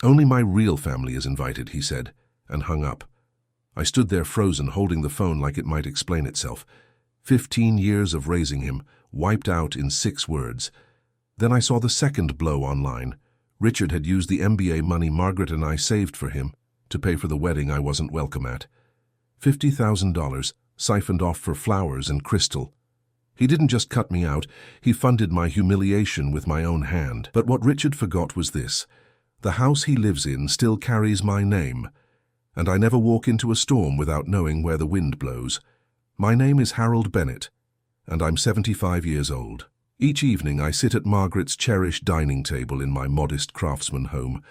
"Only my real family is invited," he said, and hung up. I stood there frozen, holding the phone like it might explain itself. 15 years of raising him, wiped out in 6 words. Then I saw the second blow online. Richard had used the MBA money Margaret and I saved for him to pay for the wedding I wasn't welcome at. $50,000, siphoned off for flowers and crystal. He didn't just cut me out, he funded my humiliation with my own hand. But what Richard forgot was this: the house he lives in still carries my name, and I never walk into a storm without knowing where the wind blows. My name is Harold Bennett, and I'm 75 years old. Each evening I sit at Margaret's cherished dining table in my modest craftsman home,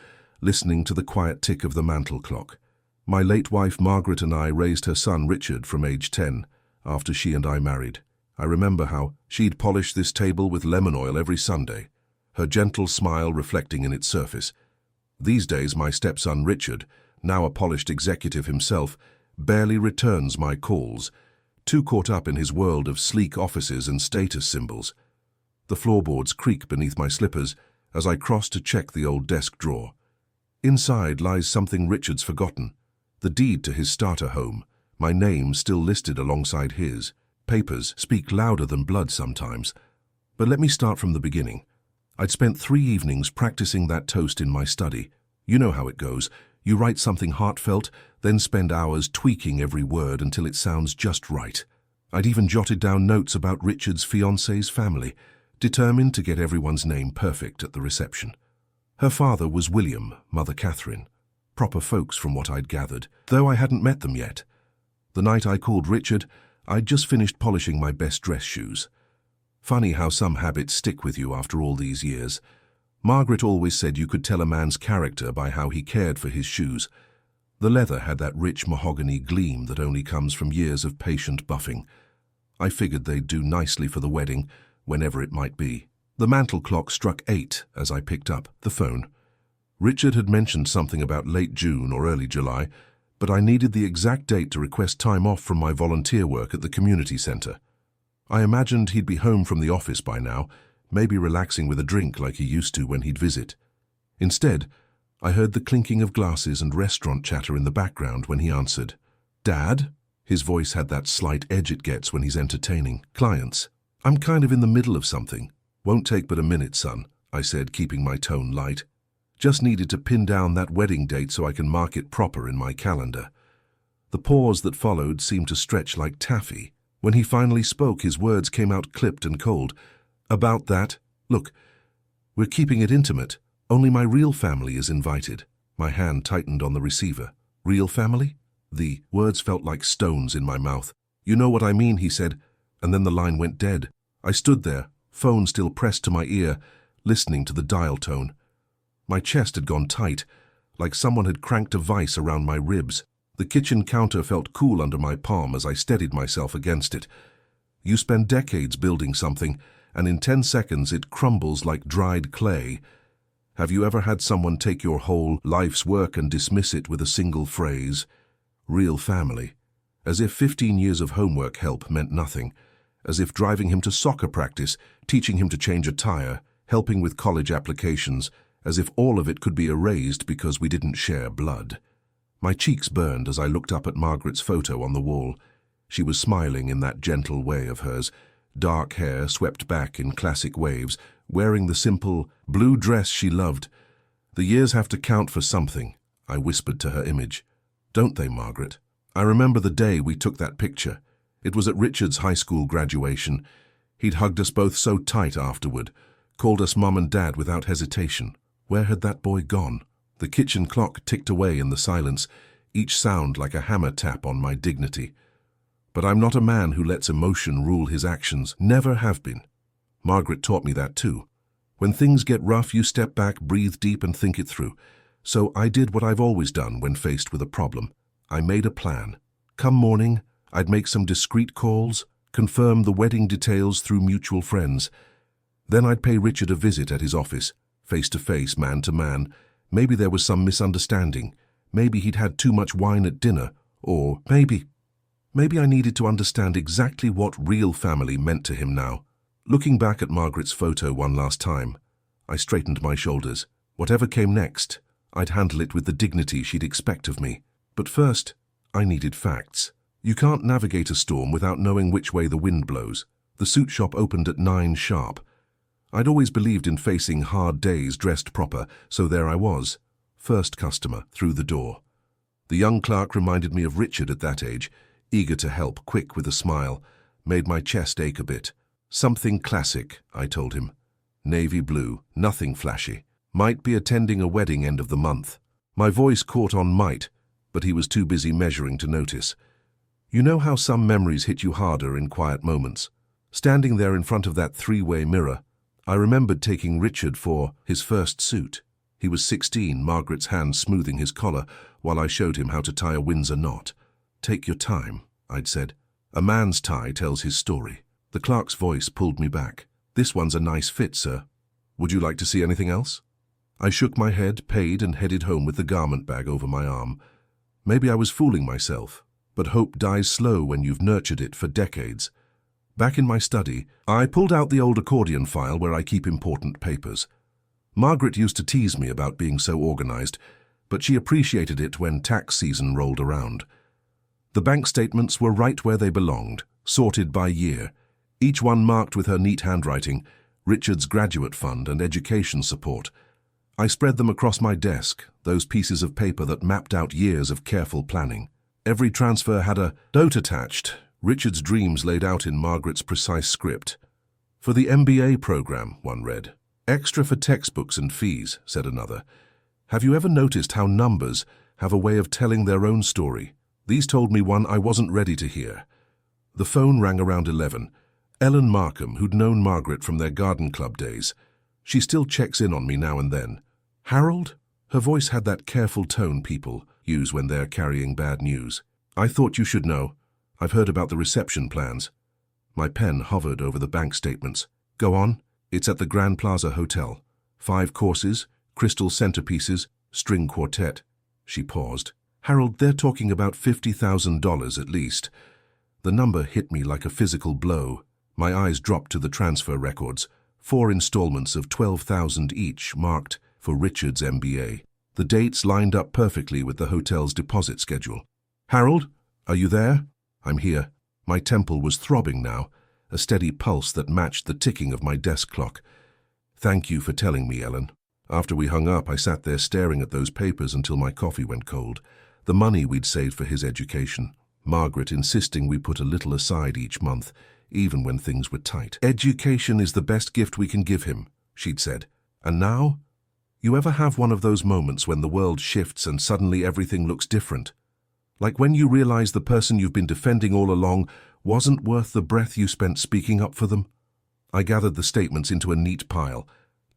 listening to the quiet tick of the mantel clock. My late wife Margaret and I raised her son Richard from age 10, after she and I married. I remember how she'd polish this table with lemon oil every Sunday, her gentle smile reflecting in its surface. These days my stepson Richard, now a polished executive himself, barely returns my calls, too caught up in his world of sleek offices and status symbols. The floorboards creak beneath my slippers as I cross to check the old desk drawer. Inside lies something Richard's forgotten: the deed to his starter home, my name still listed alongside his. Papers speak louder than blood sometimes. But let me start from the beginning. I'd spent 3 evenings practicing that toast in my study. You know how it goes. You write something heartfelt, then spend hours tweaking every word until it sounds just right. I'd even jotted down notes about Richard's fiancée's family, determined to get everyone's name perfect at the reception. Her father was William, Mother Catherine. Proper folks from what I'd gathered, though I hadn't met them yet. The night I called Richard, I'd just finished polishing my best dress shoes. Funny how some habits stick with you after all these years. Margaret always said you could tell a man's character by how he cared for his shoes. The leather had that rich mahogany gleam that only comes from years of patient buffing. I figured they'd do nicely for the wedding, whenever it might be. The mantel clock struck 8 as I picked up the phone. Richard had mentioned something about late June or early July, but I needed the exact date to request time off from my volunteer work at the community center. I imagined he'd be home from the office by now, maybe relaxing with a drink like he used to when he'd visit. Instead, I heard the clinking of glasses and restaurant chatter in the background when he answered. "Dad?" His voice had that slight edge it gets when he's entertaining clients. "I'm kind of in the middle of something. Won't take but a minute, son," I said, keeping my tone light. Just needed to pin down that wedding date so I can mark it proper in my calendar. The pause that followed seemed to stretch like taffy. When he finally spoke, his words came out clipped and cold. "About that, look, we're keeping it intimate. Only my real family is invited." My hand tightened on the receiver. "Real family?" The words felt like stones in my mouth. "You know what I mean," he said, and then the line went dead. I stood there, phone still pressed to my ear, listening to the dial tone. My chest had gone tight, like someone had cranked a vice around my ribs. The kitchen counter felt cool under my palm as I steadied myself against it. You spend decades building something, and in 10 seconds it crumbles like dried clay. Have you ever had someone take your whole life's work and dismiss it with a single phrase? Real family. As if 15 years of homework help meant nothing. As if driving him to soccer practice, teaching him to change a tire, helping with college applications, as if all of it could be erased because we didn't share blood. My cheeks burned as I looked up at Margaret's photo on the wall. She was smiling in that gentle way of hers, dark hair swept back in classic waves, wearing the simple blue dress she loved. "The years have to count for something," I whispered to her image. "Don't they, Margaret?" I remember the day we took that picture. It was at Richard's high school graduation. He'd hugged us both so tight afterward, called us Mum and Dad without hesitation. Where had that boy gone? The kitchen clock ticked away in the silence, each sound like a hammer tap on my dignity. But I'm not a man who lets emotion rule his actions. Never have been. Margaret taught me that too. When things get rough, you step back, breathe deep, and think it through. So I did what I've always done when faced with a problem. I made a plan. Come morning, I'd make some discreet calls, confirm the wedding details through mutual friends. Then I'd pay Richard a visit at his office, face to face, man to man. Maybe there was some misunderstanding. Maybe he'd had too much wine at dinner. Or maybe I needed to understand exactly what real family meant to him now. Looking back at Margaret's photo one last time, I straightened my shoulders. Whatever came next, I'd handle it with the dignity she'd expect of me. But first, I needed facts. You can't navigate a storm without knowing which way the wind blows. The suit shop opened at 9 sharp. I'd always believed in facing hard days dressed proper, so there I was, first customer through the door. The young clerk reminded me of Richard at that age, eager to help, quick with a smile, made my chest ache a bit. Something classic, I told him. Navy blue, nothing flashy. Might be attending a wedding end of the month. My voice caught on might, but he was too busy measuring to notice. You know how some memories hit you harder in quiet moments? Standing there in front of that 3-way mirror, I remembered taking Richard for his first suit. He was 16, Margaret's hand smoothing his collar while I showed him how to tie a Windsor knot. Take your time, I'd said. A man's tie tells his story. The clerk's voice pulled me back. This one's a nice fit, sir. Would you like to see anything else? I shook my head, paid, and headed home with the garment bag over my arm. Maybe I was fooling myself, but hope dies slow when you've nurtured it for decades. Back in my study, I pulled out the old accordion file where I keep important papers. Margaret used to tease me about being so organized, but she appreciated it when tax season rolled around. The bank statements were right where they belonged, sorted by year, each one marked with her neat handwriting, Richard's graduate fund and education support. I spread them across my desk, those pieces of paper that mapped out years of careful planning. Every transfer had a note attached, Richard's dreams laid out in Margaret's precise script. For the MBA program, one read. Extra for textbooks and fees, said another. Have you ever noticed how numbers have a way of telling their own story? These told me one I wasn't ready to hear. The phone rang around 11. Ellen Markham, who'd known Margaret from their garden club days. She still checks in on me now and then. Harold? Her voice had that careful tone people use when they're carrying bad news. I thought you should know. I've heard about the reception plans. My pen hovered over the bank statements. Go on. It's at the Grand Plaza Hotel. 5 courses, crystal centerpieces, string quartet. She paused. Harold, they're talking about $50,000 at least. The number hit me like a physical blow. My eyes dropped to the transfer records. 4 installments of $12,000 each, marked for Richard's MBA. The dates lined up perfectly with the hotel's deposit schedule. Harold, are you there? I'm here. My temple was throbbing now, a steady pulse that matched the ticking of my desk clock. Thank you for telling me, Ellen. After we hung up, I sat there staring at those papers until my coffee went cold. The money we'd saved for his education. Margaret insisting we put a little aside each month, even when things were tight. Education is the best gift we can give him, she'd said. And now? You ever have one of those moments when the world shifts and suddenly everything looks different? Like when you realize the person you've been defending all along wasn't worth the breath you spent speaking up for them? I gathered the statements into a neat pile,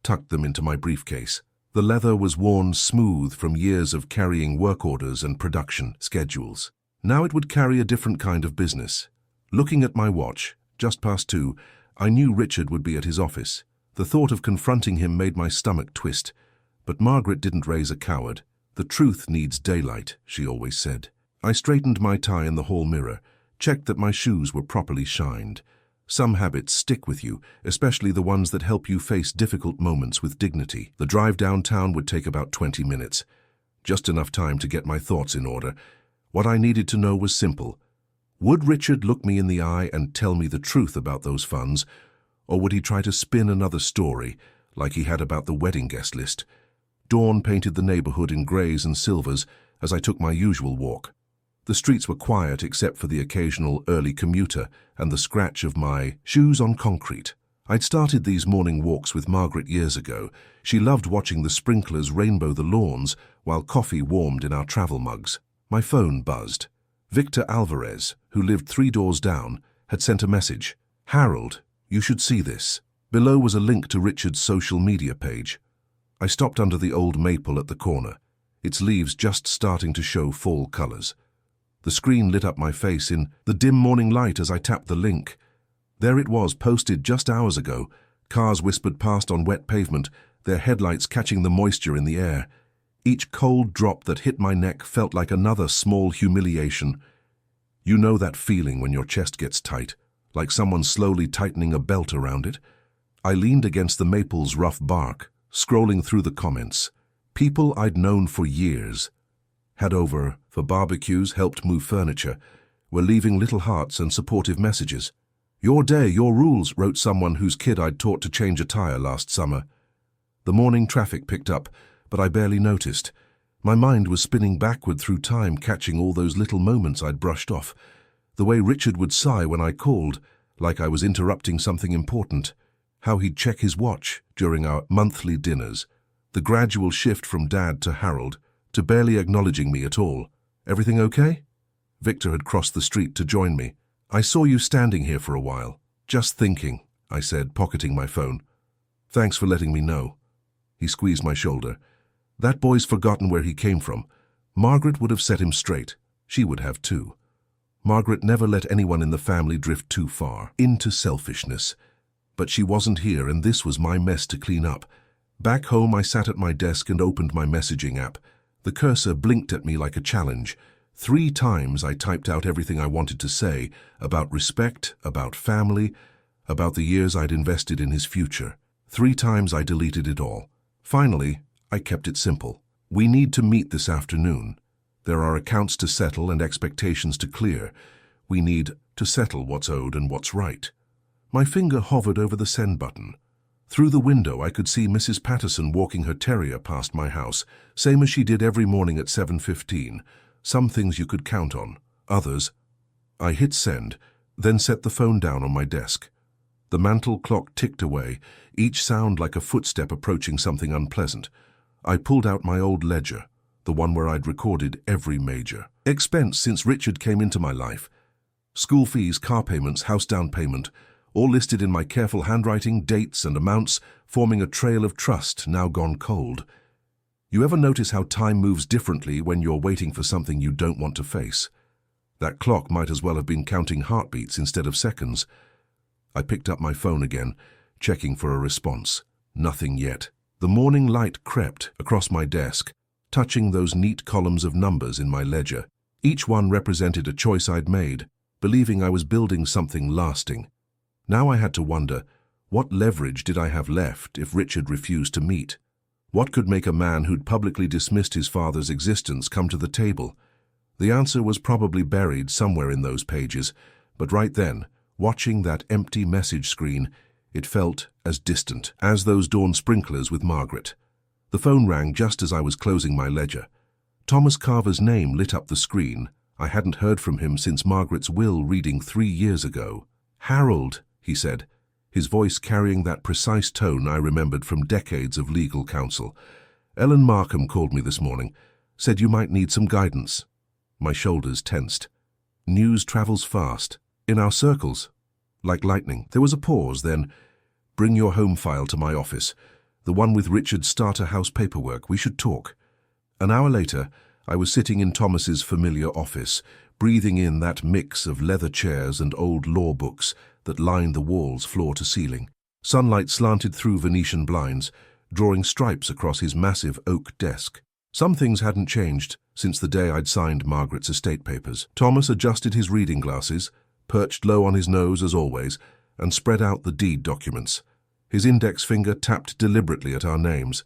tucked them into my briefcase. The leather was worn smooth from years of carrying work orders and production schedules. Now it would carry a different kind of business. Looking at my watch, just past 2, I knew Richard would be at his office. The thought of confronting him made my stomach twist. But Margaret didn't raise a coward. The truth needs daylight, she always said. I straightened my tie in the hall mirror, checked that my shoes were properly shined. Some habits stick with you, especially the ones that help you face difficult moments with dignity. The drive downtown would take about 20 minutes. Just enough time to get my thoughts in order. What I needed to know was simple. Would Richard look me in the eye and tell me the truth about those funds, or would he try to spin another story, like he had about the wedding guest list? Dawn painted the neighborhood in grays and silvers as I took my usual walk. The streets were quiet except for the occasional early commuter and the scratch of my shoes on concrete. I'd started these morning walks with Margaret years ago. She loved watching the sprinklers rainbow the lawns while coffee warmed in our travel mugs. My phone buzzed. Victor Alvarez, who lived 3 doors down, had sent a message. Harold, you should see this. Below was a link to Richard's social media page. I stopped under the old maple at the corner, its leaves just starting to show fall colors. The screen lit up my face in the dim morning light as I tapped the link. There it was, posted just hours ago. Cars whispered past on wet pavement, their headlights catching the moisture in the air. Each cold drop that hit my neck felt like another small humiliation. You know that feeling when your chest gets tight, like someone slowly tightening a belt around it? I leaned against the maple's rough bark, scrolling through the comments. People I'd known for years, had over for barbecues, helped move furniture, were leaving little hearts and supportive messages. "Your day, your rules," wrote someone whose kid I'd taught to change a tire last summer. The morning traffic picked up, but I barely noticed. My mind was spinning backward through time, catching all those little moments I'd brushed off. The way Richard would sigh when I called, like I was interrupting something important. How he'd check his watch during our monthly dinners. The gradual shift from Dad to Harold, to barely acknowledging me at all. "Everything okay?" Victor had crossed the street to join me. "I saw you standing here for a while. Just thinking," I said, pocketing my phone. "Thanks for letting me know." He squeezed my shoulder. "That boy's forgotten where he came from. Margaret would have set him straight. She would have too. Margaret never let anyone in the family drift too far, into selfishness. But she wasn't here, and this was my mess to clean up. Back home, I sat at my desk and opened my messaging app. The cursor blinked at me like a challenge. 3 times I typed out everything I wanted to say, about respect, about family, about the years I'd invested in his future. 3 times I deleted it all. Finally, I kept it simple. "We need to meet this afternoon. There are accounts to settle and expectations to clear. We need to settle what's owed and what's right." My finger hovered over the send button. Through the window, I could see Mrs. Patterson walking her terrier past my house, same as she did every morning at 7:15. Some things you could count on, others. I hit send, then set the phone down on my desk. The mantel clock ticked away, each sound like a footstep approaching something unpleasant. I pulled out my old ledger, the one where I'd recorded every major expense since Richard came into my life. School fees, car payments, house down payment, all listed in my careful handwriting, dates and amounts, forming a trail of trust now gone cold. You ever notice how time moves differently when you're waiting for something you don't want to face? That clock might as well have been counting heartbeats instead of seconds. I picked up my phone again, checking for a response. Nothing yet. The morning light crept across my desk, touching those neat columns of numbers in my ledger. Each one represented a choice I'd made, believing I was building something lasting. Now I had to wonder, what leverage did I have left if Richard refused to meet? What could make a man who'd publicly dismissed his father's existence come to the table? The answer was probably buried somewhere in those pages, but right then, watching that empty message screen, it felt as distant as those dawn sprinklers with Margaret. The phone rang just as I was closing my ledger. Thomas Carver's name lit up the screen. I hadn't heard from him since Margaret's will reading 3 years ago. "Harold," he said, his voice carrying that precise tone I remembered from decades of legal counsel. "Ellen Markham called me this morning, said you might need some guidance." My shoulders tensed. News travels fast. In our circles. Like lightning. There was a pause, then, "Bring your home file to my office. The one with Richard's starter house paperwork. We should talk." An hour later, I was sitting in Thomas's familiar office, breathing in that mix of leather chairs and old law books that lined the walls floor to ceiling. Sunlight slanted through Venetian blinds, drawing stripes across his massive oak desk. Some things hadn't changed since the day I'd signed Margaret's estate papers. Thomas adjusted his reading glasses, perched low on his nose as always, and spread out the deed documents. His index finger tapped deliberately at our names.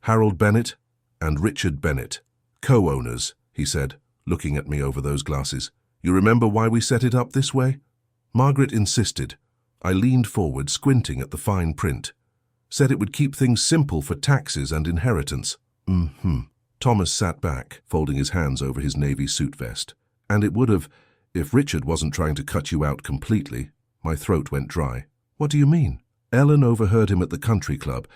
"Harold Bennett and Richard Bennett, co-owners," he said, looking at me over those glasses. "You remember why we set it up this way?" Margaret insisted. I leaned forward, squinting at the fine print. "Said it would keep things simple for taxes and inheritance." Thomas sat back, folding his hands over his navy suit vest. "And it would have, if Richard wasn't trying to cut you out completely." My throat went dry. "What do you mean?" Ellen overheard him at the country club.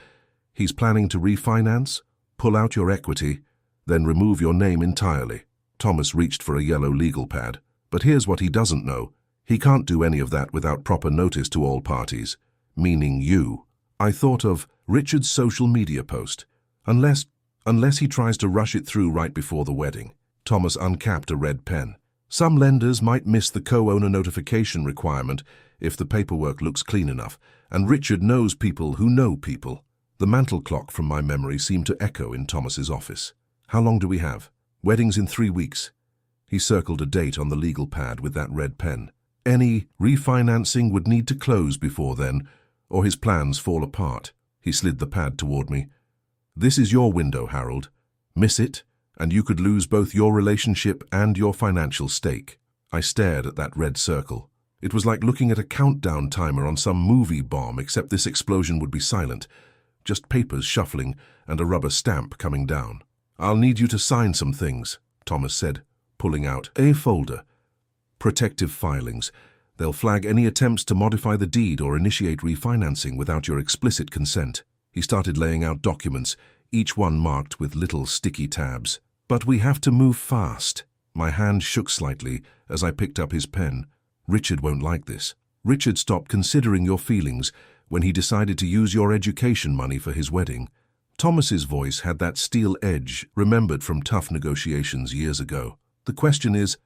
"He's planning to refinance, pull out your equity, then remove your name entirely." Thomas reached for a yellow legal pad. "But here's what he doesn't know. He can't do any of that without proper notice to all parties, meaning you." I thought of Richard's social media post. Unless he tries to rush it through right before the wedding. Thomas uncapped a red pen. "Some lenders might miss the co-owner notification requirement if the paperwork looks clean enough, and Richard knows people who know people." The mantel clock from my memory seemed to echo in Thomas's office. "How long do we have?" "Wedding's in 3 weeks." He circled a date on the legal pad with that red pen. "Any refinancing would need to close before then, or his plans fall apart." He slid the pad toward me. This is your window, Harold. Miss it, and you could lose both your relationship and your financial stake. I stared at that red circle. It was like looking at a countdown timer on some movie bomb, except this explosion would be silent. Just papers shuffling and a rubber stamp coming down. I'll need you to sign some things, Thomas said, pulling out a folder. Protective filings. They'll flag any attempts to modify the deed or initiate refinancing without your explicit consent. He started laying out documents, each one marked with little sticky tabs. But we have to move fast. My hand shook slightly as I picked up his pen. Richard won't like this. Richard stopped considering your feelings when he decided to use your education money for his wedding. Thomas's voice had that steel edge remembered from tough negotiations years ago. The question is,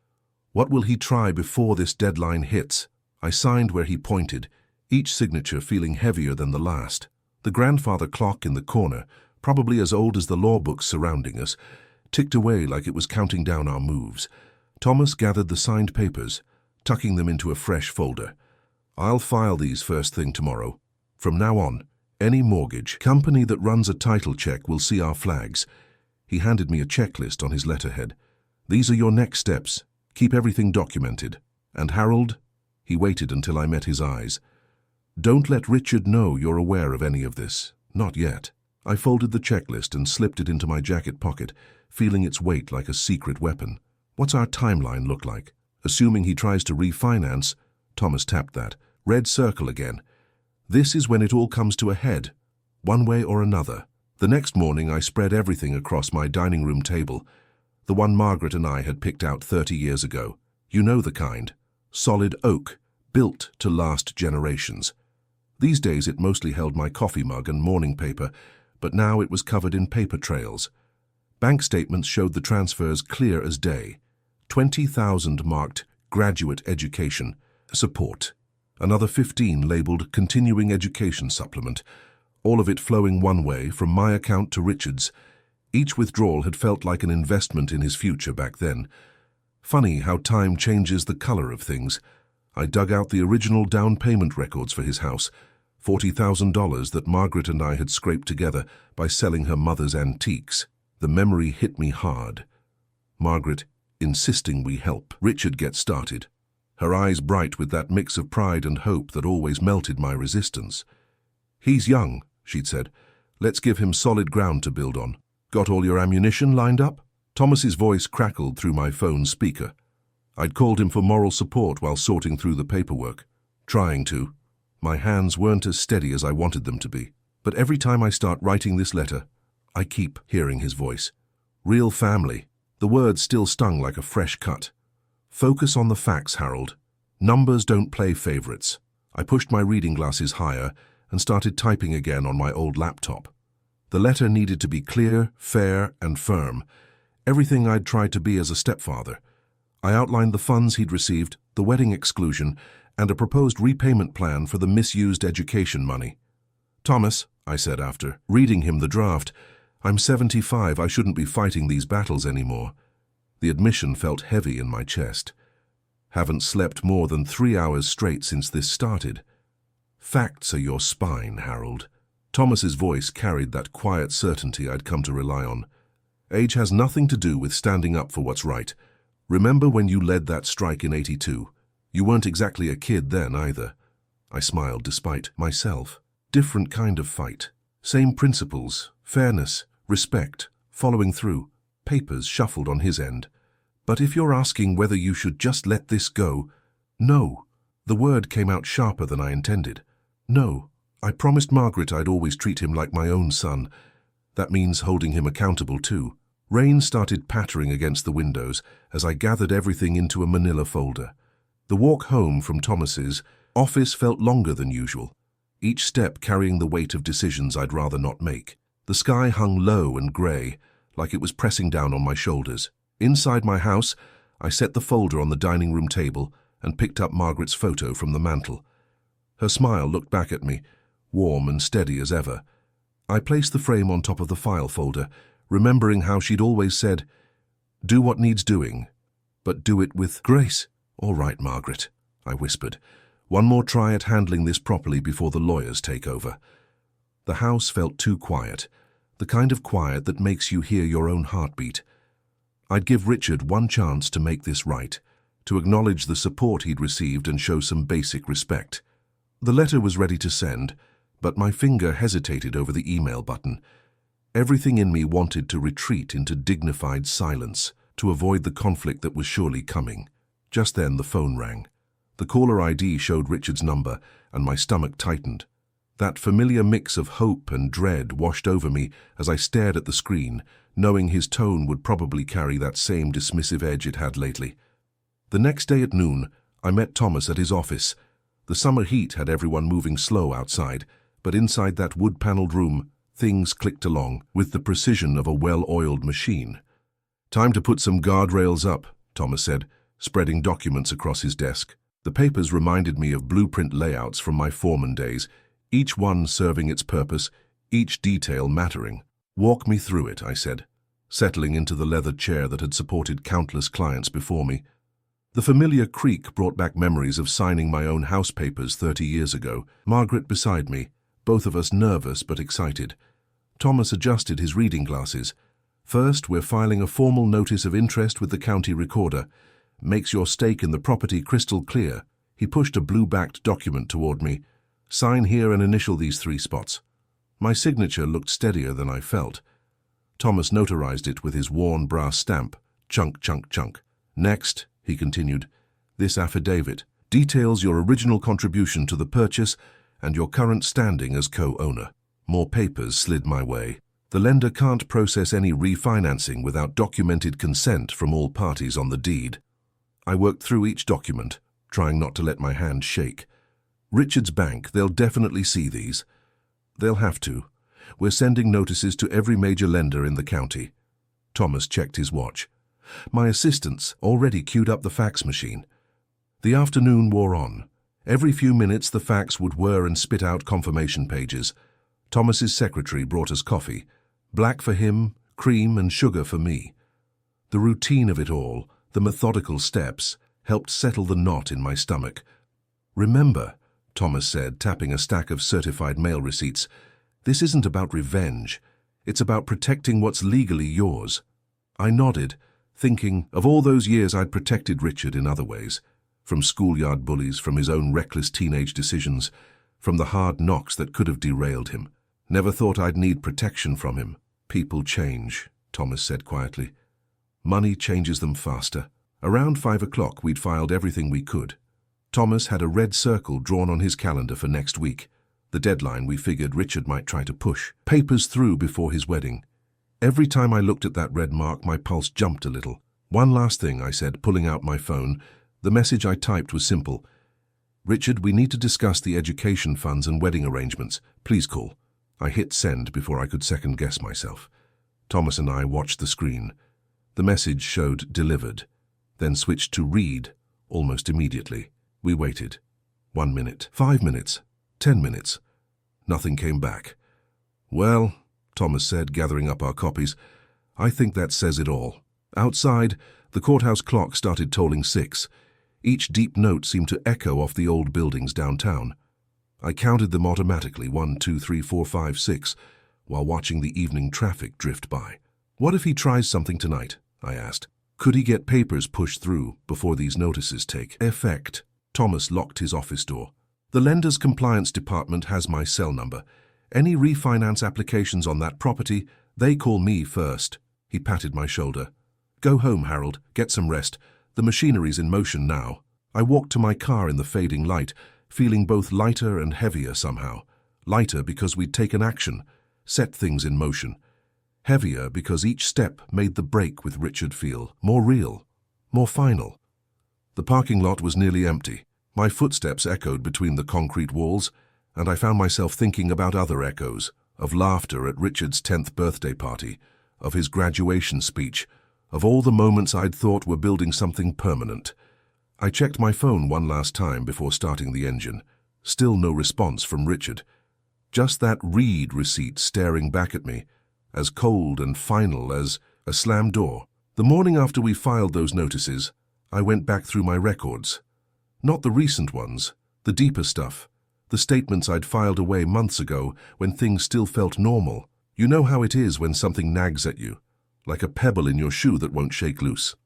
what will he try before this deadline hits? I signed where he pointed, each signature feeling heavier than the last. The grandfather clock in the corner, probably as old as the law books surrounding us, ticked away like it was counting down our moves. Thomas gathered the signed papers, tucking them into a fresh folder. I'll file these first thing tomorrow. From now on, any mortgage company that runs a title check will see our flags. He handed me a checklist on his letterhead. These are your next steps. Keep everything documented. And Harold? He waited until I met his eyes. Don't let Richard know you're aware of any of this. Not yet. I folded the checklist and slipped it into my jacket pocket, feeling its weight like a secret weapon. What's our timeline look like? Assuming he tries to refinance, Thomas tapped that. Red circle again. This is when it all comes to a head, one way or another. The next morning I spread everything across my dining room table, the one Margaret and I had picked out 30 years ago. You know the kind. Solid oak, built to last generations. These days it mostly held my coffee mug and morning paper, but now it was covered in paper trails. Bank statements showed the transfers clear as day. 20,000 marked graduate education support. Another 15 labeled continuing education supplement, all of it flowing one way from my account to Richard's. Each withdrawal had felt like an investment in his future back then. Funny how time changes the color of things. I dug out the original down payment records for his house, $40,000 that Margaret and I had scraped together by selling her mother's antiques. The memory hit me hard. Margaret insisting we help Richard get started. Her eyes bright with that mix of pride and hope that always melted my resistance. He's young, she'd said. Let's give him solid ground to build on. Got all your ammunition lined up? Thomas's voice crackled through my phone speaker. I'd called him for moral support while sorting through the paperwork. Trying to. My hands weren't as steady as I wanted them to be. But every time I start writing this letter, I keep hearing his voice. Real family. The words still stung like a fresh cut. Focus on the facts, Harold. Numbers don't play favorites. I pushed my reading glasses higher and started typing again on my old laptop. The letter needed to be clear, fair, and firm. Everything I'd tried to be as a stepfather. I outlined the funds he'd received, the wedding exclusion, and a proposed repayment plan for the misused education money. Thomas, I said after reading him the draft, I'm 75, I shouldn't be fighting these battles anymore. The admission felt heavy in my chest. Haven't slept more than 3 hours straight since this started. Facts are your spine, Harold. Thomas's voice carried that quiet certainty I'd come to rely on. Age has nothing to do with standing up for what's right. Remember when you led that strike in '82? You weren't exactly a kid then either. I smiled despite myself. Different kind of fight. Same principles, fairness, respect, following through. Papers shuffled on his end. But if you're asking whether you should just let this go, no. The word came out sharper than I intended. No. I promised Margaret I'd always treat him like my own son. That means holding him accountable too. Rain started pattering against the windows as I gathered everything into a manila folder. The walk home from Thomas's office felt longer than usual, each step carrying the weight of decisions I'd rather not make. The sky hung low and grey, like it was pressing down on my shoulders. Inside my house, I set the folder on the dining room table and picked up Margaret's photo from the mantel. Her smile looked back at me, warm and steady as ever. I placed the frame on top of the file folder, remembering how she'd always said, "Do what needs doing, but do it with grace." "All right, Margaret," I whispered. "One more try at handling this properly before the lawyers take over." The house felt too quiet. the kind of quiet that makes you hear your own heartbeat. I'd give Richard one chance to make this right, to acknowledge the support he'd received and show some basic respect. The letter was ready to send, but my finger hesitated over the email button. Everything in me wanted to retreat into dignified silence, to avoid the conflict that was surely coming. Just then the phone rang. The caller ID showed Richard's number, and my stomach tightened. That familiar mix of hope and dread washed over me as I stared at the screen, knowing his tone would probably carry that same dismissive edge it had lately. The next day at noon, I met Thomas at his office. The summer heat had everyone moving slow outside, but inside that wood-paneled room, things clicked along with the precision of a well-oiled machine. "Time to put some guardrails up," Thomas said, spreading documents across his desk. The papers reminded me of blueprint layouts from my foreman days, each one serving its purpose, each detail mattering. "Walk me through it," I said, settling into the leather chair that had supported countless clients before me. The familiar creak brought back memories of signing my own house papers 30 years ago, Margaret beside me, both of us nervous but excited. Thomas adjusted his reading glasses. "First, we're filing a formal notice of interest with the county recorder. Makes your stake in the property crystal clear." He pushed a blue-backed document toward me. "Sign here and initial these 3 spots." My signature looked steadier than I felt. Thomas notarized it with his worn brass stamp. Chunk, chunk, chunk. "Next," he continued, "this affidavit details your original contribution to the purchase and your current standing as co-owner." More papers slid my way. The lender can't process any refinancing without documented consent from all parties on the deed. I worked through each document, trying not to let my hand shake. "Richard's bank, they'll definitely see these." "They'll have to. We're sending notices to every major lender in the county." Thomas checked his watch. My assistants already queued up the fax machine. The afternoon wore on. Every few minutes the fax would whir and spit out confirmation pages. Thomas's secretary brought us coffee. Black for him, cream and sugar for me. The routine of it all, the methodical steps, helped settle the knot in my stomach. "Remember," Thomas said, tapping a stack of certified mail receipts, "this isn't about revenge. It's about protecting what's legally yours." I nodded, thinking of all those years I'd protected Richard in other ways. From schoolyard bullies, from his own reckless teenage decisions, from the hard knocks that could have derailed him. Never thought I'd need protection from him. "People change," Thomas said quietly. "Money changes them faster." Around 5 o'clock we'd filed everything we could. Thomas had a red circle drawn on his calendar for next week, the deadline we figured Richard might try to push papers through before his wedding. Every time I looked at that red mark, my pulse jumped a little. "One last thing," I said, pulling out my phone. The message I typed was simple. "Richard, we need to discuss the education funds and wedding arrangements. Please call." I hit send before I could second-guess myself. Thomas and I watched the screen. The message showed delivered, then switched to read almost immediately. We waited. 1 minute, 5 minutes, 10 minutes. Nothing came back. "Well," Thomas said, gathering up our copies, "I think that says it all." Outside, the courthouse clock started tolling 6. Each deep note seemed to echo off the old buildings downtown. I counted them automatically, 1, 2, 3, 4, 5, 6, while watching the evening traffic drift by. "What if he tries something tonight?" I asked. "Could he get papers pushed through before these notices take effect?" Thomas locked his office door. "The lender's compliance department has my cell number. Any refinance applications on that property, they call me first." He patted my shoulder. "Go home, Harold. Get some rest. The machinery's in motion now." I walked to my car in the fading light, feeling both lighter and heavier somehow. Lighter because we'd taken action, set things in motion. Heavier because each step made the break with Richard feel more real, more final. The parking lot was nearly empty. My footsteps echoed between the concrete walls, and I found myself thinking about other echoes, of laughter at Richard's 10th birthday party, of his graduation speech, of all the moments I'd thought were building something permanent. I checked my phone one last time before starting the engine. Still no response from Richard. Just that read receipt staring back at me, as cold and final as a slammed door. The morning after we filed those notices, I went back through my records. Not the recent ones, the deeper stuff, the statements I'd filed away months ago when things still felt normal. You know how it is when something nags at you, like a pebble in your shoe that won't shake loose.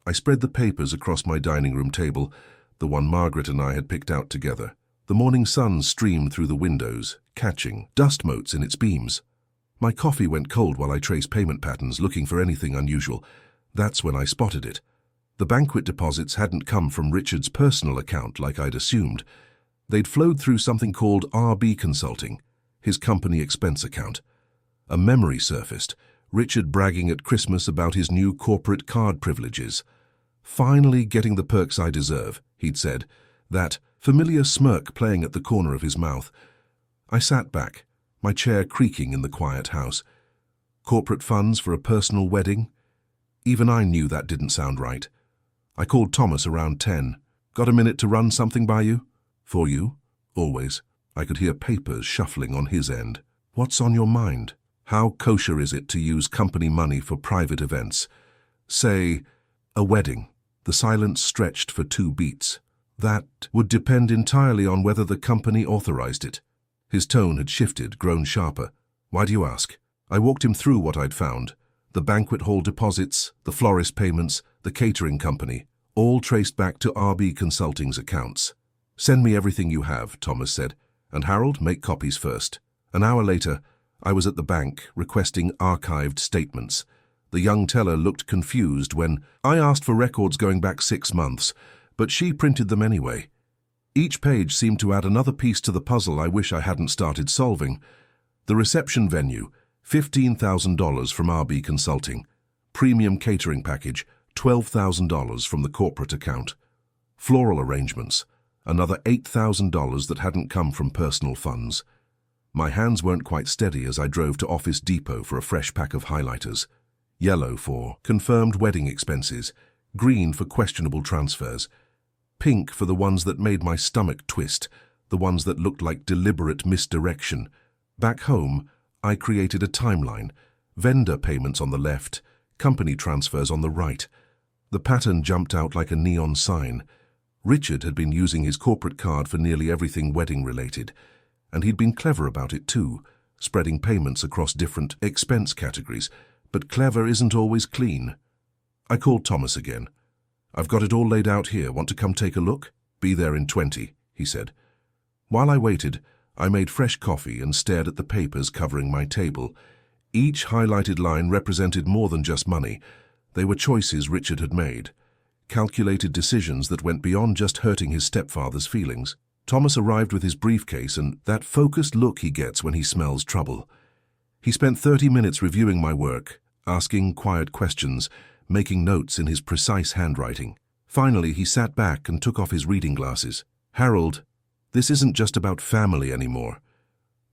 I spread the papers across my dining room table, the one Margaret and I had picked out together. The morning sun streamed through the windows, catching dust motes in its beams. My coffee went cold while I traced payment patterns, looking for anything unusual. That's when I spotted it. The banquet deposits hadn't come from Richard's personal account like I'd assumed. They'd flowed through something called RB Consulting, his company expense account. A memory surfaced, Richard bragging at Christmas about his new corporate card privileges. Finally getting the perks I deserve, he'd said, that familiar smirk playing at the corner of his mouth. I sat back, my chair creaking in the quiet house. Corporate funds for a personal wedding? Even I knew that didn't sound right. I called Thomas around 10. Got a minute to run something by you? For you? Always. I could hear papers shuffling on his end. What's on your mind? How kosher is it to use company money for private events? Say, a wedding. The silence stretched for 2 beats. That would depend entirely on whether the company authorized it. His tone had shifted, grown sharper. Why do you ask? I walked him through what I'd found. The banquet hall deposits, the florist payments, the catering company, all traced back to RB Consulting's accounts. Send me everything you have, Thomas said, and Harold, make copies first. An hour later, I was at the bank requesting archived statements. The young teller looked confused when I asked for records going back 6 months, but she printed them anyway. Each page seemed to add another piece to the puzzle I wish I hadn't started solving. The reception venue, $15,000 from RB Consulting. Premium catering package, $12,000 from the corporate account. Floral arrangements, another $8,000 that hadn't come from personal funds. My hands weren't quite steady as I drove to Office Depot for a fresh pack of highlighters. Yellow for confirmed wedding expenses, green for questionable transfers, pink for the ones that made my stomach twist, the ones that looked like deliberate misdirection. Back home, I created a timeline, vendor payments on the left, company transfers on the right. The pattern jumped out like a neon sign. Richard had been using his corporate card for nearly everything wedding-related, and he'd been clever about it too, spreading payments across different expense categories, but clever isn't always clean. I called Thomas again. I've got it all laid out here. Want to come take a look? Be there in 20, he said. While I waited, I made fresh coffee and stared at the papers covering my table. Each highlighted line represented more than just money. They were choices Richard had made, calculated decisions that went beyond just hurting his stepfather's feelings. Thomas arrived with his briefcase and that focused look he gets when he smells trouble. He spent 30 minutes reviewing my work, asking quiet questions, making notes in his precise handwriting. Finally, he sat back and took off his reading glasses. Harold, this isn't just about family anymore.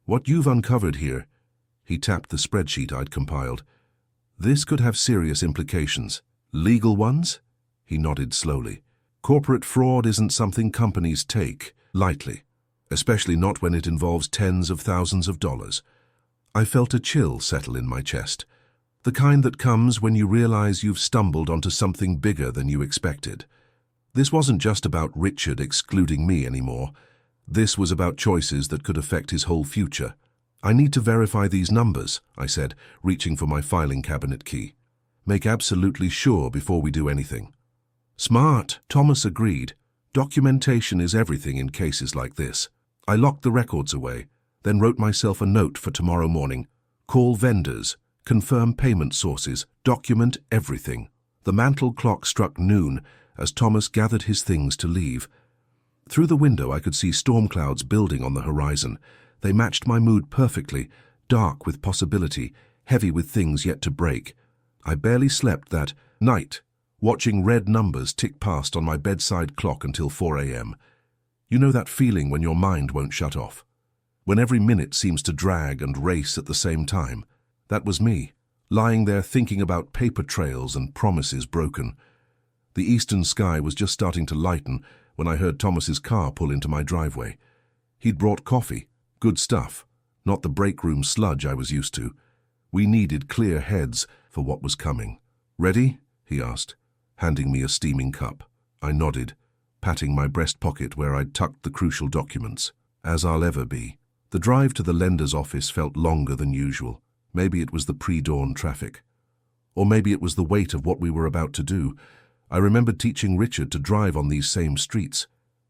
What you've uncovered here, he tapped the spreadsheet I'd compiled. This could have serious implications. Legal ones? He nodded slowly. Corporate fraud isn't something companies take lightly, especially not when it involves tens of thousands of dollars. I felt a chill settle in my chest, the kind that comes when you realize you've stumbled onto something bigger than you expected. This wasn't just about Richard excluding me anymore. This was about choices that could affect his whole future. I need to verify these numbers, I said, reaching for my filing cabinet key. Make absolutely sure before we do anything. Smart, Thomas agreed. Documentation is everything in cases like this. I locked the records away, then wrote myself a note for tomorrow morning. Call vendors, confirm payment sources, document everything. The mantel clock struck noon as Thomas gathered his things to leave. Through the window I could see storm clouds building on the horizon. They matched my mood perfectly, dark with possibility, heavy with things yet to break. I barely slept that night, watching red numbers tick past on my bedside clock until 4 a.m. You know that feeling when your mind won't shut off? When every minute seems to drag and race at the same time? That was me, lying there thinking about paper trails and promises broken. The eastern sky was just starting to lighten when I heard Thomas's car pull into my driveway. He'd brought coffee, good stuff, not the break room sludge I was used to. We needed clear heads for what was coming. Ready? He asked, handing me a steaming cup. I nodded, patting my breast pocket where I'd tucked the crucial documents. As I'll ever be. The drive to the lender's office felt longer than usual. Maybe it was the pre-dawn traffic. Or maybe it was the weight of what we were about to do. I remembered teaching Richard to drive on these same streets.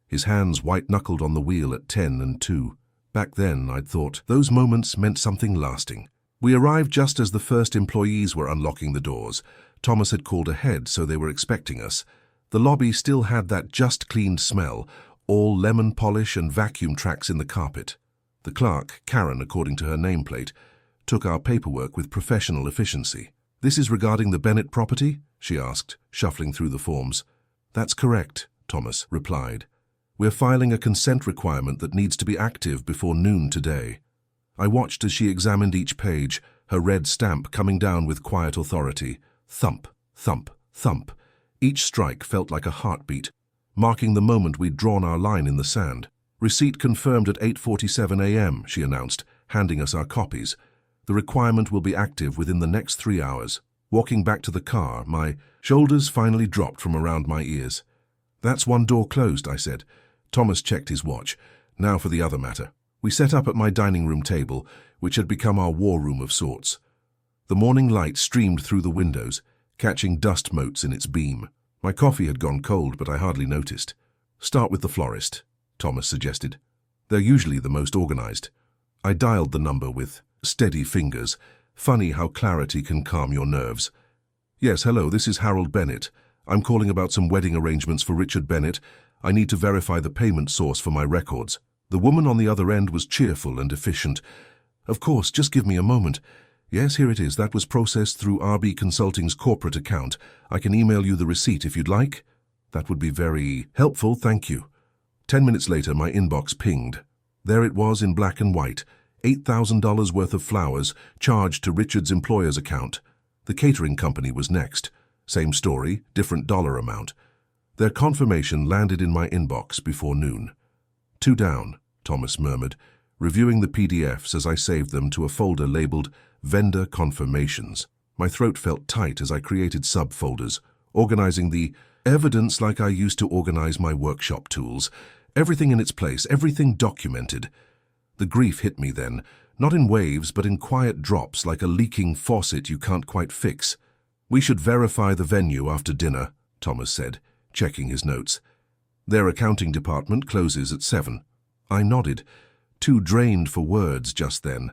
His hands white-knuckled on the wheel at 10 and 2. Back then, I'd thought, those moments meant something lasting. We arrived just as the first employees were unlocking the doors. Thomas had called ahead, so they were expecting us. The lobby still had that just-cleaned smell, all lemon polish and vacuum tracks in the carpet. The clerk, Karen according to her nameplate, took our paperwork with professional efficiency. "This is regarding the Bennett property?" she asked, shuffling through the forms. "That's correct," Thomas replied. "We're filing a consent requirement that needs to be active before noon today." I watched as she examined each page, her red stamp coming down with quiet authority. Thump, thump, thump. Each strike felt like a heartbeat, marking the moment we'd drawn our line in the sand. "Receipt confirmed at 8:47 a.m., she announced, handing us our copies. "The requirement will be active within the next 3 hours." Walking back to the car, my shoulders finally dropped from around my ears. "That's one door closed," I said. Thomas checked his watch. "Now for the other matter." We set up at my dining room table, which had become our war room of sorts. The morning light streamed through the windows, catching dust motes in its beam. My coffee had gone cold, but I hardly noticed. "Start with the florist," Thomas suggested. "They're usually the most organized." I dialed the number with steady fingers. Funny how clarity can calm your nerves. "Yes, hello, this is Harold Bennett. I'm calling about some wedding arrangements for Richard Bennett. I need to verify the payment source for my records." The woman on the other end was cheerful and efficient. "Of course, just give me a moment. Yes, here it is. That was processed through RB Consulting's corporate account. I can email you the receipt if you'd like." "That would be very helpful, thank you." 10 minutes later, my inbox pinged. There it was in black and white, $8,000 worth of flowers charged to Richard's employer's account. The catering company was next. Same story, different dollar amount. Their confirmation landed in my inbox before noon. "Two down," Thomas murmured, reviewing the PDFs as I saved them to a folder labeled Vendor Confirmations. My throat felt tight as I created subfolders, organizing the evidence like I used to organize my workshop tools. Everything in its place, everything documented. The grief hit me then, not in waves but in quiet drops like a leaking faucet you can't quite fix. "We should verify the venue after dinner," Thomas said, checking his notes. "Their accounting department closes at 7. I nodded, too drained for words just then.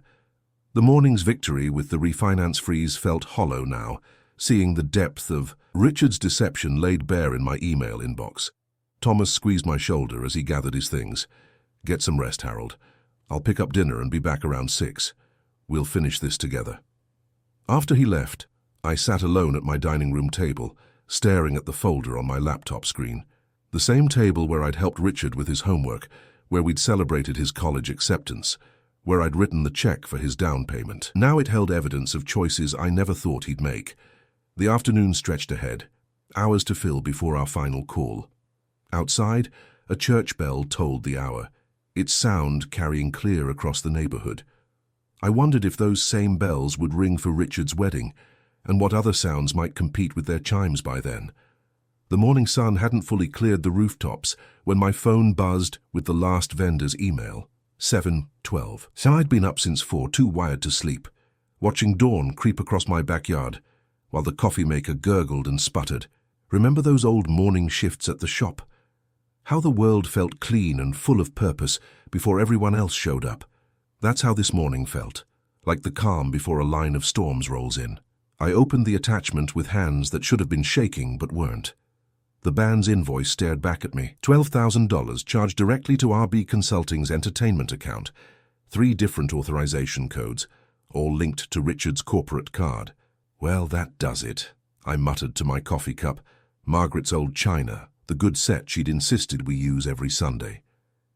The morning's victory with the refinance freeze felt hollow now, seeing the depth of Richard's deception laid bare in my email inbox. Thomas squeezed my shoulder as he gathered his things. "Get some rest, Harold. I'll pick up dinner and be back around 6. We'll finish this together." After he left, I sat alone at my dining room table, staring at the folder on my laptop screen. The same table where I'd helped Richard with his homework, where we'd celebrated his college acceptance, where I'd written the check for his down payment. Now it held evidence of choices I never thought he'd make. The afternoon stretched ahead, hours to fill before our final call. Outside, a church bell tolled the hour, its sound carrying clear across the neighborhood. I wondered if those same bells would ring for Richard's wedding, and what other sounds might compete with their chimes by then. The morning sun hadn't fully cleared the rooftops when my phone buzzed with the last vendor's email. 7:12. So I'd been up since 4, too wired to sleep, watching dawn creep across my backyard, while the coffee maker gurgled and sputtered. Remember those old morning shifts at the shop? How the world felt clean and full of purpose before everyone else showed up. That's how this morning felt, like the calm before a line of storms rolls in. I opened the attachment with hands that should have been shaking but weren't. The band's invoice stared back at me. $12,000 charged directly to RB Consulting's entertainment account. 3 different authorization codes, all linked to Richard's corporate card. "Well, that does it," I muttered to my coffee cup. Margaret's old china, the good set she'd insisted we use every Sunday.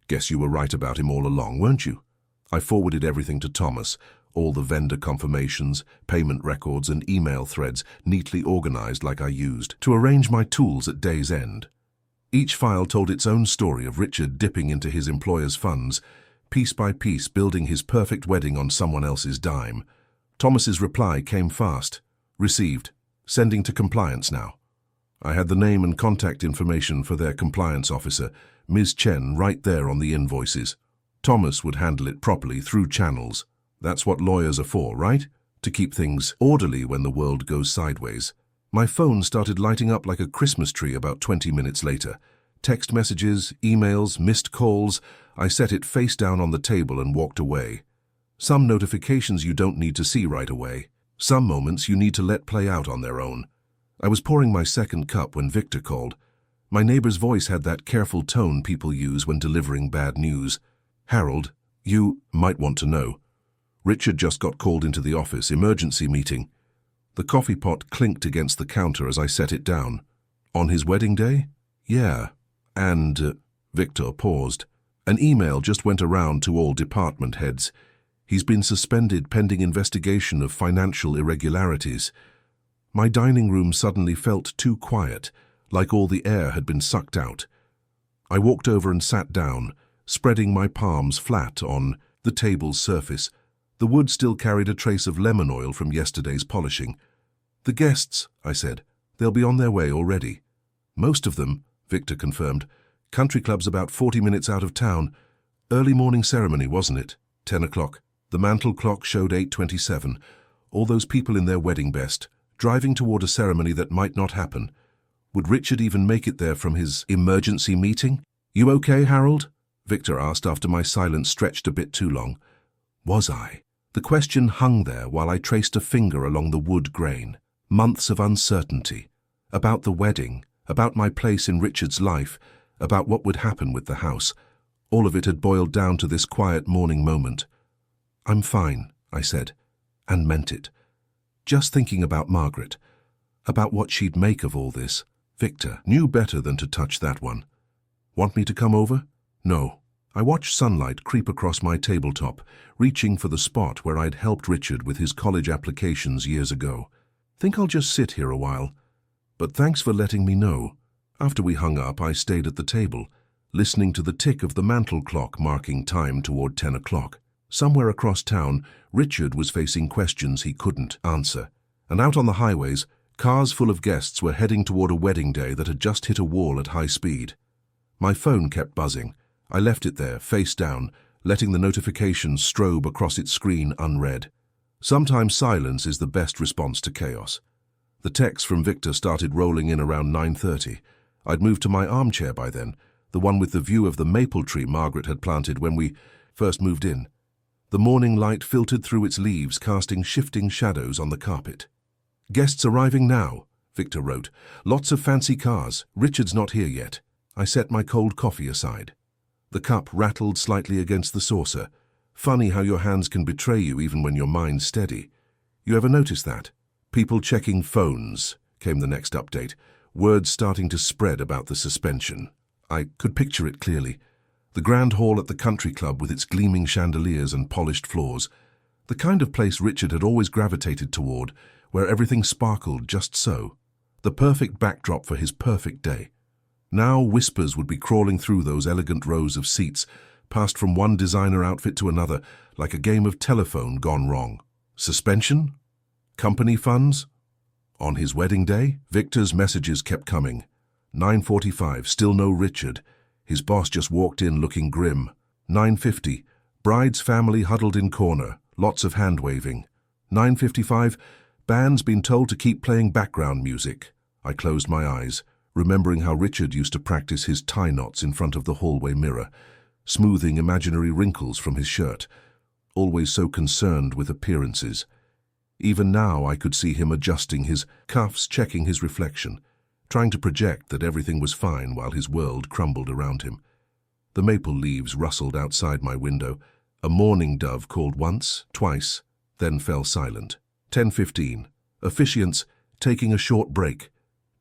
"Guess you were right about him all along, weren't you?" I forwarded everything to Thomas, all the vendor confirmations, payment records, and email threads neatly organized like I used to arrange my tools at day's end. Each file told its own story of Richard dipping into his employer's funds, piece by piece building his perfect wedding on someone else's dime. Thomas's reply came fast. "Received. Sending to compliance now." I had the name and contact information for their compliance officer, Ms. Chen, right there on the invoices. Thomas would handle it properly through channels. "That's what lawyers are for, right?" to keep things orderly when the world goes sideways. My phone started lighting up like a Christmas tree about 20 minutes later. Text messages, emails, missed calls. I set it face down on the table and walked away. Some notifications you don't need to see right away. Some moments you need to let play out on their own. I was pouring my second cup when Victor called. My neighbor's voice had that careful tone people use when delivering bad news. "Harold, you might want to know. Richard just got called into the office, emergency meeting." The coffee pot clinked against the counter as I set it down. "On his wedding day?" "Yeah. And..." Victor paused. "An email just went around to all department heads. He's been suspended pending investigation of financial irregularities." My dining room suddenly felt too quiet, like all the air had been sucked out. I walked over and sat down, spreading my palms flat on the table's surface. The wood still carried a trace of lemon oil from yesterday's polishing. "The guests," I said. "They'll be on their way already." "Most of them," Victor confirmed. "Country club's about 40 minutes out of town. Early morning ceremony, wasn't it? 10 o'clock. The mantel clock showed 8:27. All those people in their wedding best, driving toward a ceremony that might not happen. Would Richard even make it there from his emergency meeting?" "You okay, Harold?" Victor asked after my silence stretched a bit too long. Was I? The question hung there while I traced a finger along the wood grain. Months of uncertainty. About the wedding, about my place in Richard's life, about what would happen with the house. All of it had boiled down to this quiet morning moment. "I'm fine," I said, and meant it. Just thinking about Margaret, about what she'd make of all this. Victor knew better than to touch that one. "Want me to come over?" "No." I watched sunlight creep across my tabletop, reaching for the spot where I'd helped Richard with his college applications years ago. "Think I'll just sit here a while. But thanks for letting me know." After we hung up, I stayed at the table, listening to the tick of the mantel clock marking time toward 10 o'clock. Somewhere across town, Richard was facing questions he couldn't answer. And out on the highways, cars full of guests were heading toward a wedding day that had just hit a wall at high speed. My phone kept buzzing. I left it there, face down, letting the notifications strobe across its screen unread. Sometimes silence is the best response to chaos. The texts from Victor started rolling in around 9:30. I'd moved to my armchair by then, the one with the view of the maple tree Margaret had planted when we first moved in. The morning light filtered through its leaves, casting shifting shadows on the carpet. "Guests arriving now," Victor wrote. "Lots of fancy cars. Richard's not here yet." I set my cold coffee aside. The cup rattled slightly against the saucer. Funny how your hands can betray you even when your mind's steady. You ever notice that? "People checking phones," came the next update, words starting to spread about the suspension. I could picture it clearly. The grand hall at the country club with its gleaming chandeliers and polished floors. The kind of place Richard had always gravitated toward, where everything sparkled just so. The perfect backdrop for his perfect day. Now whispers would be crawling through those elegant rows of seats, passed from one designer outfit to another, like a game of telephone gone wrong. Suspension? Company funds? On his wedding day, Victor's messages kept coming. 9:45, still no Richard. His boss just walked in looking grim. 9:50, bride's family huddled in corner, lots of hand-waving. 9:55, band's been told to keep playing background music. I closed my eyes, remembering how Richard used to practice his tie knots in front of the hallway mirror, smoothing imaginary wrinkles from his shirt, always so concerned with appearances. Even now I could see him adjusting his cuffs, checking his reflection, trying to project that everything was fine while his world crumbled around him. The maple leaves rustled outside my window. A mourning dove called once, twice, then fell silent. 10:15. Officiants taking a short break.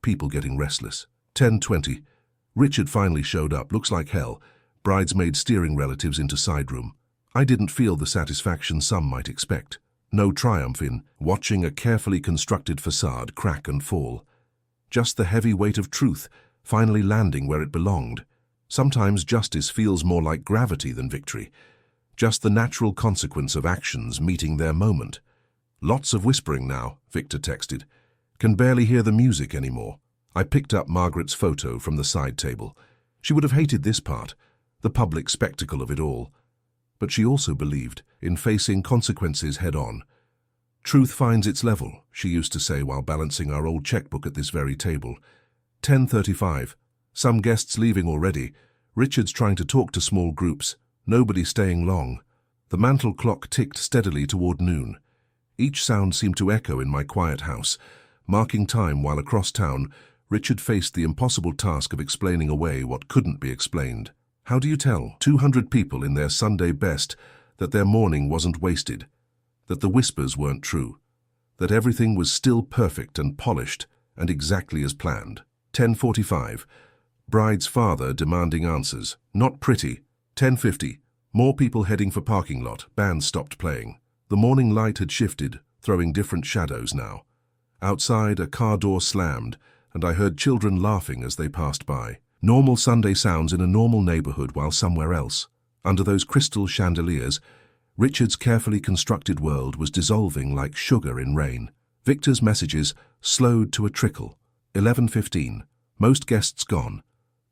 People getting restless. 10:20. Richard finally showed up, looks like hell. Bridesmaids steering relatives into side room. I didn't feel the satisfaction some might expect. No triumph in watching a carefully constructed facade crack and fall. Just the heavy weight of truth finally landing where it belonged. Sometimes justice feels more like gravity than victory. Just the natural consequence of actions meeting their moment. "Lots of whispering now," Victor texted. "Can barely hear the music anymore." I picked up Margaret's photo from the side table. She would have hated this part, the public spectacle of it all. But she also believed in facing consequences head-on. Truth finds its level, she used to say while balancing our old checkbook at this very table. 10:35. Some guests leaving already. Richard's trying to talk to small groups. Nobody staying long. The mantel clock ticked steadily toward noon. Each sound seemed to echo in my quiet house, marking time while across town, Richard faced the impossible task of explaining away what couldn't be explained. How do you tell 200 people in their Sunday best that their morning wasn't wasted, that the whispers weren't true, that everything was still perfect and polished and exactly as planned? 10:45. Bride's father demanding answers. Not pretty. 10:50. More people heading for parking lot. Band stopped playing. The morning light had shifted, throwing different shadows now. Outside, a car door slammed, and I heard children laughing as they passed by. Normal Sunday sounds in a normal neighborhood while somewhere else, under those crystal chandeliers, Richard's carefully constructed world was dissolving like sugar in rain. Victor's messages slowed to a trickle. 11:15. Most guests gone.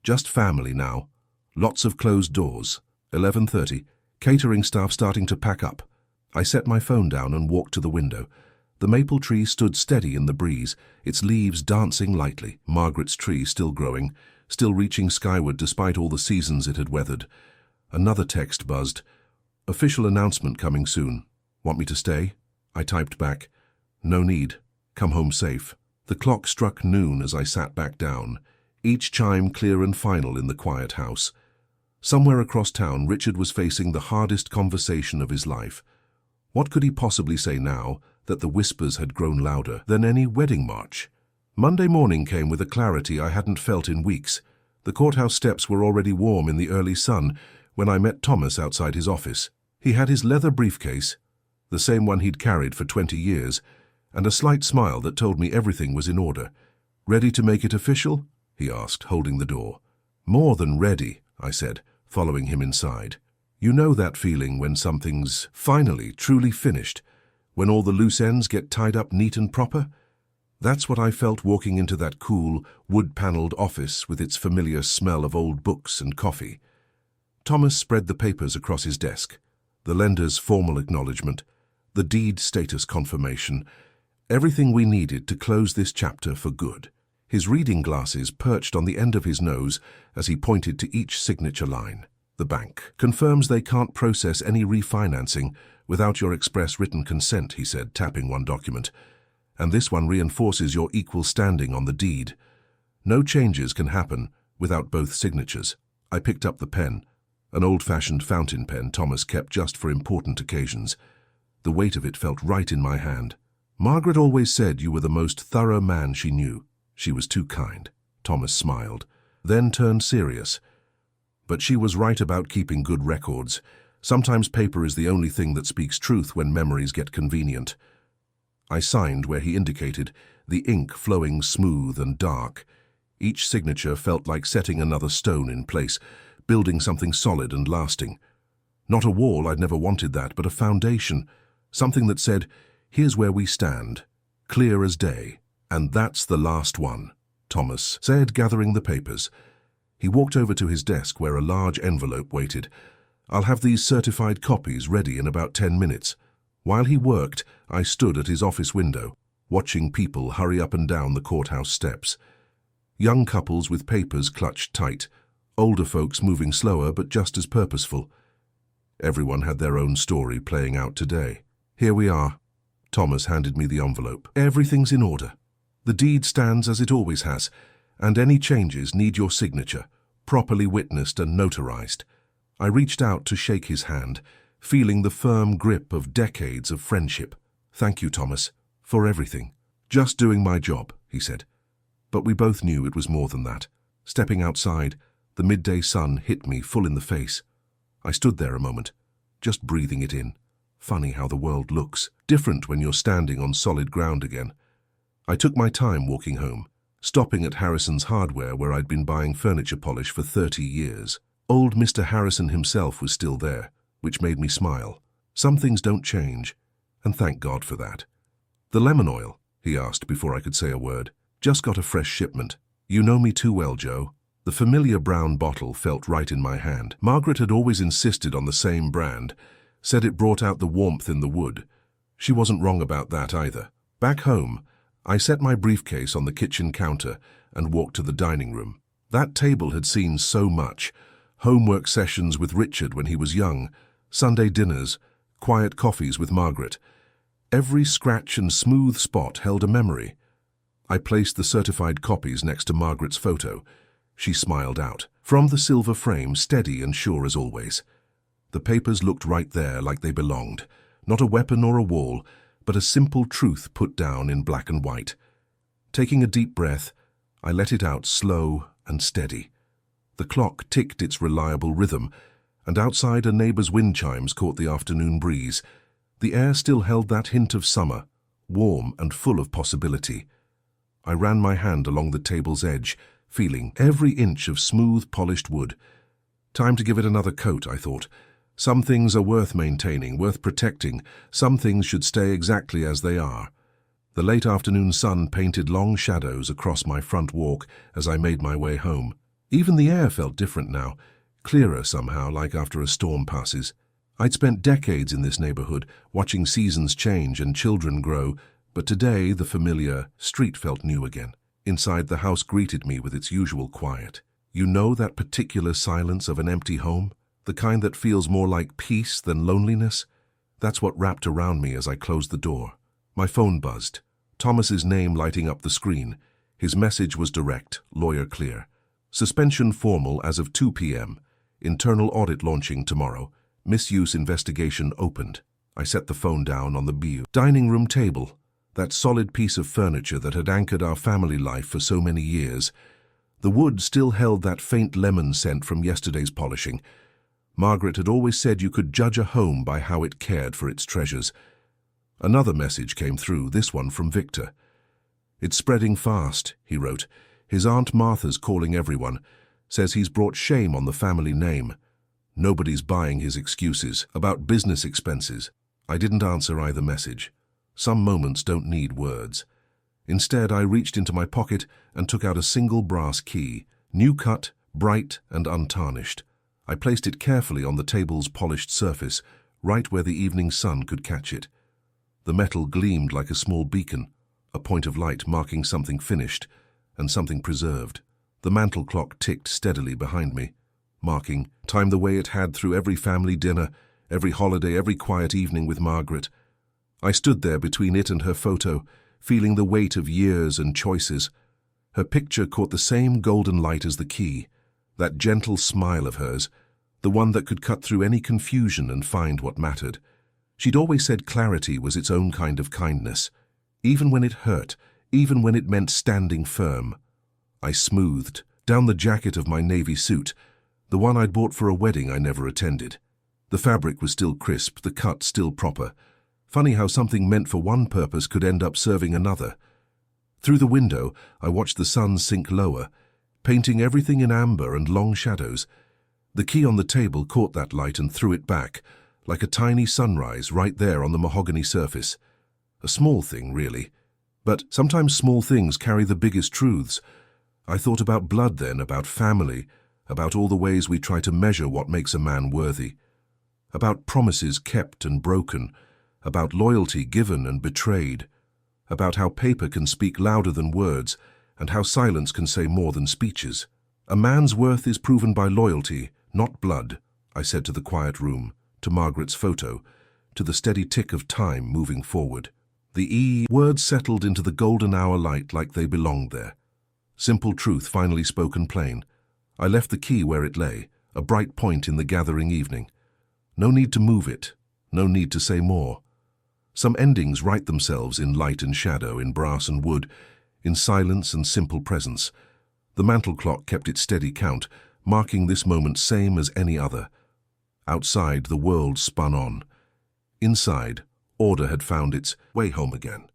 Just family now. Lots of closed doors. 11:30. Catering staff starting to pack up. I set my phone down and walked to the window. The maple tree stood steady in the breeze, its leaves dancing lightly. Margaret's tree still growing, still reaching skyward despite all the seasons it had weathered. Another text buzzed. Official announcement coming soon. Want me to stay? I typed back. No need. Come home safe. The clock struck noon as I sat back down, each chime clear and final in the quiet house. Somewhere across town, Richard was facing the hardest conversation of his life. What could he possibly say now that the whispers had grown louder than any wedding march? Monday morning came with a clarity I hadn't felt in weeks. The courthouse steps were already warm in the early sun when I met Thomas outside his office. He had his leather briefcase, the same one he'd carried for 20 years, and a slight smile that told me everything was in order. "Ready to make it official?" he asked, holding the door. "More than ready," I said, following him inside. You know that feeling when something's finally truly finished, when all the loose ends get tied up neat and proper? That's what I felt walking into that cool, wood-paneled office with its familiar smell of old books and coffee. Thomas spread the papers across his desk. The lender's formal acknowledgement, the deed status confirmation, everything we needed to close this chapter for good. His reading glasses perched on the end of his nose as he pointed to each signature line. The bank confirms they can't process any refinancing without your express written consent, he said, tapping one document. And this one reinforces your equal standing on the deed. No changes can happen without both signatures. I picked up the pen, an old-fashioned fountain pen Thomas kept just for important occasions. The weight of it felt right in my hand. Margaret always said you were the most thorough man she knew. She was too kind. Thomas smiled, then turned serious. But she was right about keeping good records. Sometimes paper is the only thing that speaks truth when memories get convenient. I signed where he indicated, the ink flowing smooth and dark. Each signature felt like setting another stone in place, building something solid and lasting. Not a wall, I'd never wanted that, but a foundation. Something that said, here's where we stand, clear as day. And that's the last one, Thomas said, gathering the papers. He walked over to his desk where a large envelope waited. I'll have these certified copies ready in about 10 minutes. While he worked, I stood at his office window, watching people hurry up and down the courthouse steps. Young couples with papers clutched tight, older folks moving slower but just as purposeful. Everyone had their own story playing out today. Here we are. Thomas handed me the envelope. Everything's in order. The deed stands as it always has, and any changes need your signature, properly witnessed and notarized. I reached out to shake his hand, feeling the firm grip of decades of friendship. Thank you, Thomas, for everything. Just doing my job, he said. But we both knew it was more than that. Stepping outside, the midday sun hit me full in the face. I stood there a moment, just breathing it in. Funny how the world looks, different when you're standing on solid ground again. I took my time walking home, stopping at Harrison's Hardware where I'd been buying furniture polish for 30 years. Old Mr. Harrison himself was still there, which made me smile. Some things don't change, and thank God for that. The lemon oil, he asked before I could say a word. Just got a fresh shipment. You know me too well, Joe. The familiar brown bottle felt right in my hand. Margaret had always insisted on the same brand, said it brought out the warmth in the wood. She wasn't wrong about that either. Back home, I set my briefcase on the kitchen counter and walked to the dining room. That table had seen so much. Homework sessions with Richard when he was young, Sunday dinners, quiet coffees with Margaret. Every scratch and smooth spot held a memory. I placed the certified copies next to Margaret's photo. She smiled out. From the silver frame, steady and sure as always. The papers looked right there like they belonged. Not a weapon or a wall, but a simple truth put down in black and white. Taking a deep breath, I let it out slow and steady. The clock ticked its reliable rhythm, and outside a neighbor's wind chimes caught the afternoon breeze. The air still held that hint of summer, warm and full of possibility. I ran my hand along the table's edge, feeling every inch of smooth, polished wood. Time to give it another coat, I thought. Some things are worth maintaining, worth protecting. Some things should stay exactly as they are. The late afternoon sun painted long shadows across my front walk as I made my way home. Even the air felt different now, clearer somehow, like after a storm passes. I'd spent decades in this neighborhood, watching seasons change and children grow, but today the familiar street felt new again. Inside, the house greeted me with its usual quiet. You know that particular silence of an empty home? The kind that feels more like peace than loneliness? That's what wrapped around me as I closed the door. My phone buzzed. Thomas's name lighting up the screen. His message was direct, lawyer clear. Suspension formal as of 2 p.m. Internal audit launching tomorrow. Misuse investigation opened. I set the phone down on the dining room table, that solid piece of furniture that had anchored our family life for so many years. The wood still held that faint lemon scent from yesterday's polishing. Margaret had always said you could judge a home by how it cared for its treasures. Another message came through, this one from Victor. "It's spreading fast," he wrote. "His Aunt Martha's calling everyone. Says he's brought shame on the family name. Nobody's buying his excuses about business expenses." I didn't answer either message. Some moments don't need words. Instead, I reached into my pocket and took out a single brass key, new cut, bright and untarnished. I placed it carefully on the table's polished surface, right where the evening sun could catch it. The metal gleamed like a small beacon, a point of light marking something finished and something preserved. The mantel clock ticked steadily behind me, marking time the way it had through every family dinner, every holiday, every quiet evening with Margaret. I stood there between it and her photo, feeling the weight of years and choices. Her picture caught the same golden light as the key, that gentle smile of hers, the one that could cut through any confusion and find what mattered. She'd always said clarity was its own kind of kindness, even when it hurt, even when it meant standing firm. I smoothed down the jacket of my navy suit, the one I'd bought for a wedding I never attended. The fabric was still crisp, the cut still proper. Funny how something meant for one purpose could end up serving another. Through the window, I watched the sun sink lower, painting everything in amber and long shadows. The key on the table caught that light and threw it back, like a tiny sunrise right there on the mahogany surface. A small thing, really. But sometimes small things carry the biggest truths. I thought about blood then, about family, about all the ways we try to measure what makes a man worthy. About promises kept and broken, about loyalty given and betrayed, about how paper can speak louder than words, and how silence can say more than speeches. "A man's worth is proven by loyalty, not blood," I said to the quiet room, to Margaret's photo, to the steady tick of time moving forward. The words settled into the golden hour light like they belonged there. Simple truth finally spoken plain. I left the key where it lay, a bright point in the gathering evening. No need to move it, no need to say more. Some endings write themselves in light and shadow, in brass and wood, in silence and simple presence. The mantel clock kept its steady count, marking this moment same as any other. Outside, the world spun on. Inside, order had found its way home again.